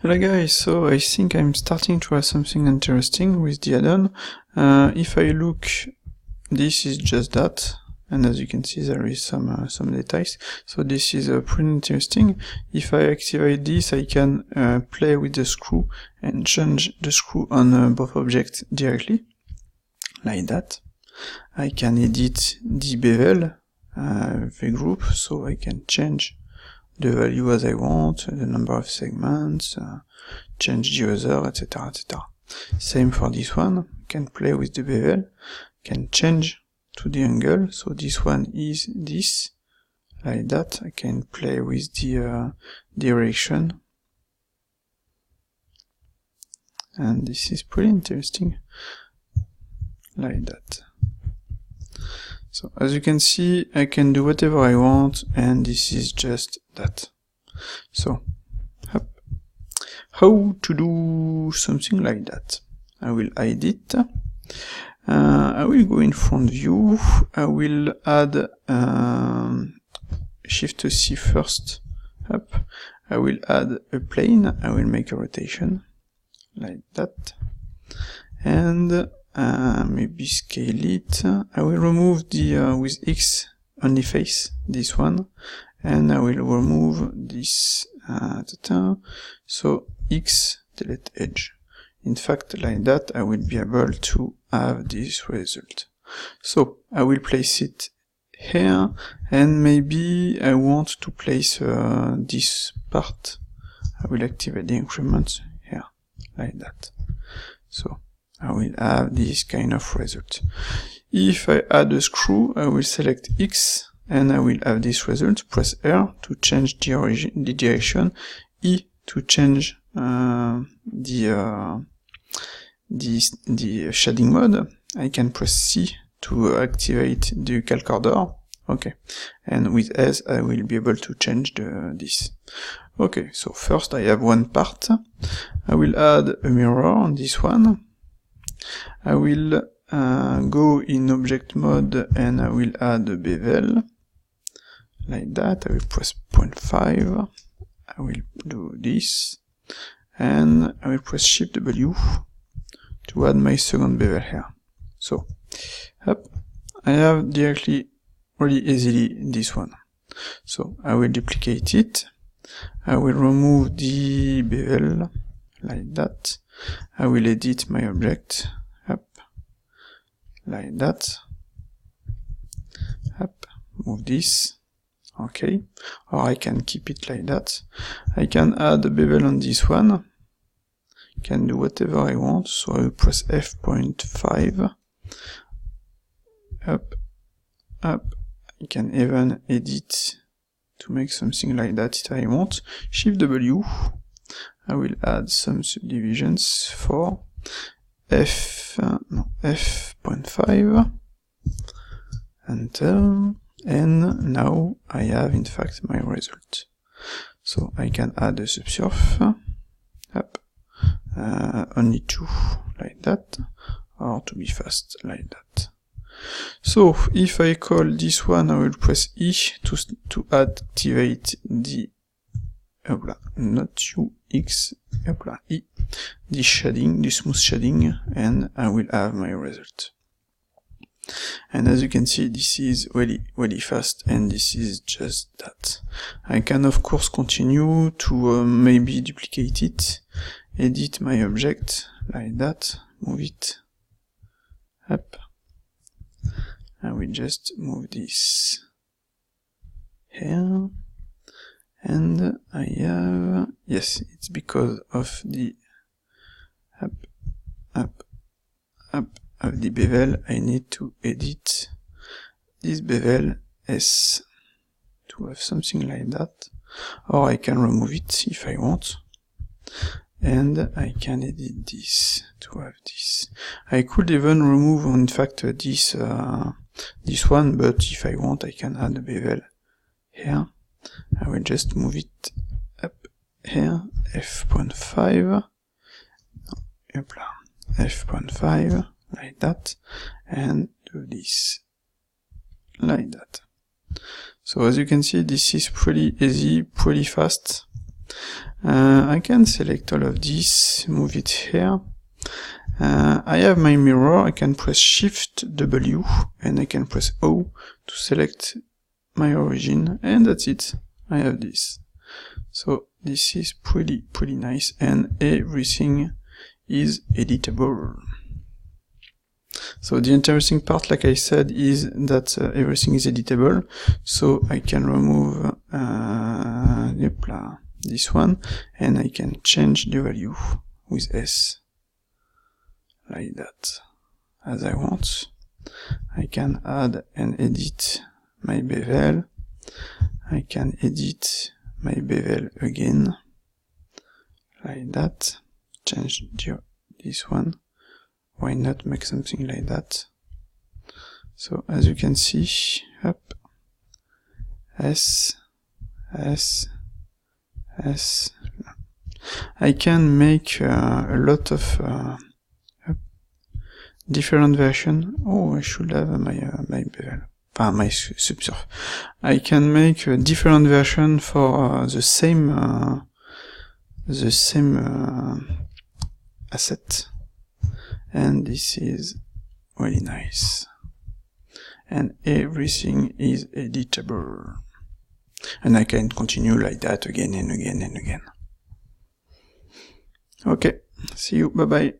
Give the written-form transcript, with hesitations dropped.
Hello guys, so I think I'm starting to have something interesting with the add-on. If I look, this is just that, and as you can see there is some details, so this is pretty interesting. If I activate this, I can play with the screw and change the screw on both objects directly, like that. I can edit the bevel, the group, so I can change the value as I want, the number of segments, change the other, etc, etc. Same for this one, can play with the bevel, can change to the angle, so this one is this, like that. I can play with the direction, and this is pretty interesting, like that. So as you can see, I can do whatever I want, and this is just that. So, how to do something like that? I will hide it. I will go in front view. I will add Shift C first. I will add a plane. I will make a rotation like that, and maybe scale it. I will remove the with X only face, this one, and I will remove this so X delete edge. In fact, like that, I will be able to have this result. So I will place it here, and maybe I want to place this part. I will activate the increment here, like that. So I will have this kind of result. If I add a screw, I will select X, and I will have this result. Press R to change the direction, E to change the shading mode. I can press C to activate the camcorder. Okay, and with S I will be able to change this. Okay, so first I have one part. I will add a mirror on this one. I will go in object mode, and I will add a bevel, like that. I will press 0.5. I will do this, and I will press Shift W to add my second bevel here. So, I have directly, really easily this one. So I will duplicate it. I will remove the bevel, like that. I will edit my object, like that. Move this. Okay, or I can keep it like that. I can add a bevel on this one. Can do whatever I want, so I will press F.5. I can even edit to make something like that if I want. Shift W. I will add some subdivisions for F.5. Enter. And now I have in fact my result. So I can add a subsurf, only 2, like that, or to be fast, like that. So if I call this one, I will press E to activate the not U, X, E, the shading, the smooth shading, and I will have my result. And as you can see, this is really fast, and this is just that. I can of course continue to maybe duplicate it, edit my object, like that, move it up. I will just move this here, and I have, yes, it's because of the of the bevel. I need to edit this bevel S to have something like that, or I can remove it if I want, and I can edit this to have this. I could even remove, in fact, this one, but if I want, I can add a bevel here. I will just move it up here, F.5, F.5, like that, and do this, like that. So as you can see, this is pretty easy, pretty fast. I can select all of this, move it here. I have my mirror, I can press Shift W and I can press O to select my origin, and that's it. I have this. So this is pretty nice, and everything is editable. So the interesting part, like I said, is that everything is editable. So I can remove this one, and I can change the value with S, like that, as I want. I can add and edit my bevel. I can edit my bevel again, like that. Change this one. Why not make something like that? So as you can see, up, S, S, S. I can make a lot of different version. Oh, I should have my bevel. My subsurf. I can make a different version for the same asset, and this is really nice, and everything is editable, and I can continue like that again and again and again. Okay, see you, bye bye.